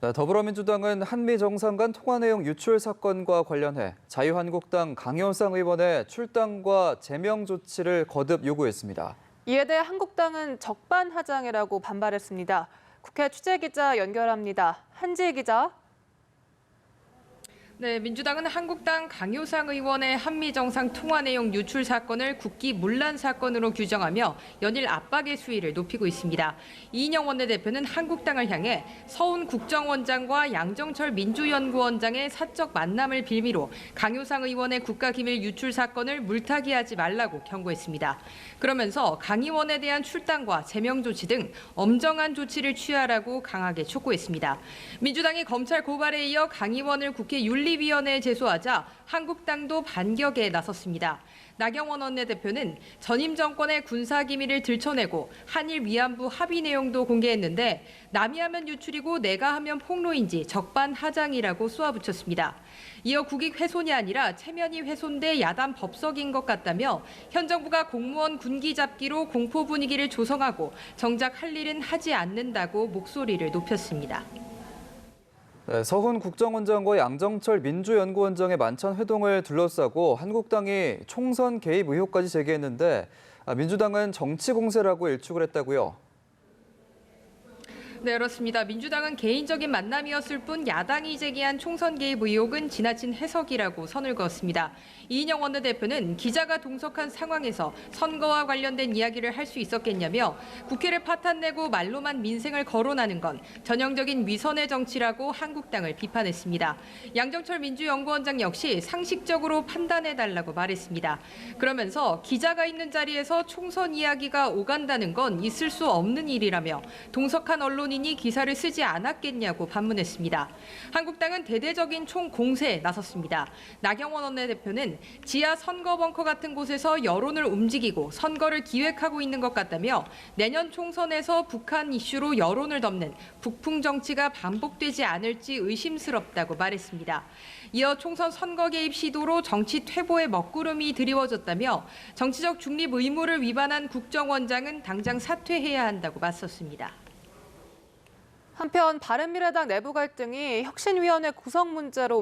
네, 더불어민주당은 한미 정상 간 통화 내용 유출 사건과 관련해 자유한국당 강효상 의원의 출당과 제명 조치를 거듭 요구했습니다. 이에 대해 한국당은 적반하장이라고 반발했습니다. 국회 취재기자 연결합니다. 한지희 기자. 네, 민주당은 한국당 강효상 의원의 한미 정상 통화 내용 유출 사건을 국기 문란 사건으로 규정하며 연일 압박의 수위를 높이고 있습니다. 이인영 원내대표는 한국당을 향해 서훈 국정원장과 양정철 민주연구원장의 사적 만남을 빌미로 강효상 의원의 국가기밀 유출 사건을 물타기하지 말라고 경고했습니다. 그러면서 강 의원에 대한 출당과 제명 조치 등 엄정한 조치를 취하라고 강하게 촉구했습니다. 민주당이 검찰 고발에 이어 강 의원을 국회 윤리위원회에 제소하자 한국당도 반격에 나섰습니다. 나경원 원내대표는 전임 정권의 군사기밀을 들춰내고 한일 위안부 합의 내용도 공개했는데 남이 하면 유출이고 내가 하면 폭로인지 적반하장이라고 쏘아붙였습니다. 이어 국익 훼손이 아니라 체면이 훼손돼 야단 법석인 것 같다며 현 정부가 공무원 군기 잡기로 공포 분위기를 조성하고 정작 할 일은 하지 않는다고 목소리를 높였습니다. 네, 서훈 국정원장과 양정철 민주연구원장의 만찬 회동을 둘러싸고 한국당이 총선 개입 의혹까지 제기했는데 민주당은 정치 공세라고 일축을 했다고요. 네, 그렇습니다. 민주당은 개인적인 만남이었을 뿐 야당이 제기한 총선 개입 의혹은 지나친 해석이라고 선을 그었습니다. 이인영 원내대표는 기자가 동석한 상황에서 선거와 관련된 이야기를 할 수 있었겠냐며 국회를 파탄내고 말로만 민생을 거론하는 건 전형적인 위선의 정치라고 한국당을 비판했습니다. 양정철 민주연구원장 역시 상식적으로 판단해달라고 말했습니다. 그러면서 기자가 있는 자리에서 총선 이야기가 오간다는 건 있을 수 없는 일이라며 동석한 언론인이 기사를 쓰지 않았겠냐고 반문했습니다. 한국당은 대대적인 총공세에 나섰습니다. 나경원 원내대표는 지하 선거 벙커 같은 곳에서 여론을 움직이고 선거를 기획하고 있는 것 같다며 내년 총선에서 북한 이슈로 여론을 덮는 북풍 정치가 반복되지 않을지 의심스럽다고 말했습니다. 이어 총선 선거 개입 시도로 정치 퇴보의 먹구름이 드리워졌다며 정치적 중립 의무를 위반한 국정원장은 당장 사퇴해야 한다고 맞섰습니다. 한편 바른미래당 내부 갈등이 혁신위원회 구성 문제로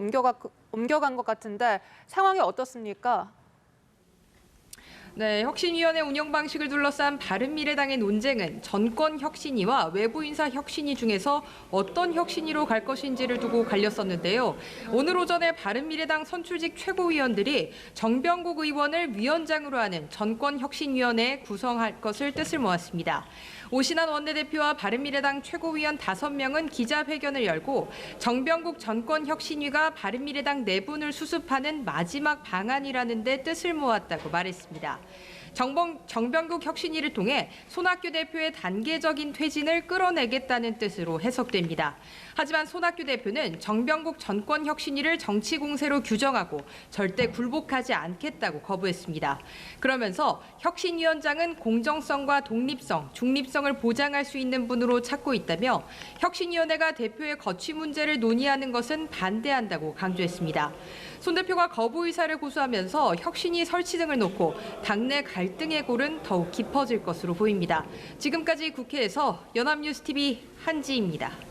옮겨간 것 같은데 상황이 어떻습니까? 네, 혁신위원회 운영 방식을 둘러싼 바른미래당의 논쟁은 정권 혁신위와 외부 인사 혁신위 중에서 어떤 혁신위로 갈 것인지를 두고 갈렸었는데요. 오늘 오전에 바른미래당 선출직 최고위원들이 정병국 의원을 위원장으로 하는 정권혁신위원회에 구성할 것을 뜻을 모았습니다. 오신환 원내대표와 바른미래당 최고위원 5명은 기자회견을 열고 정병국 정권혁신위가 바른미래당 내분을 수습하는 마지막 방안이라는 데 뜻을 모았다고 말했습니다. 정병국 혁신위를 통해 손학규 대표의 단계적인 퇴진을 끌어내겠다는 뜻으로 해석됩니다. 하지만 손학규 대표는 정병국 정권혁신위를 정치 공세로 규정하고 절대 굴복하지 않겠다고 거부했습니다. 그러면서 혁신위원장은 공정성과 독립성, 중립성을 보장할 수 있는 분으로 찾고 있다며 혁신위원회가 대표의 거취 문제를 논의하는 것은 반대한다고 강조했습니다. 손 대표가 거부 의사를 고수하면서 혁신위 설치 등을 놓고 당내 갈등의 골은 더욱 깊어질 것으로 보입니다. 지금까지 국회에서 연합뉴스TV 한지입니다.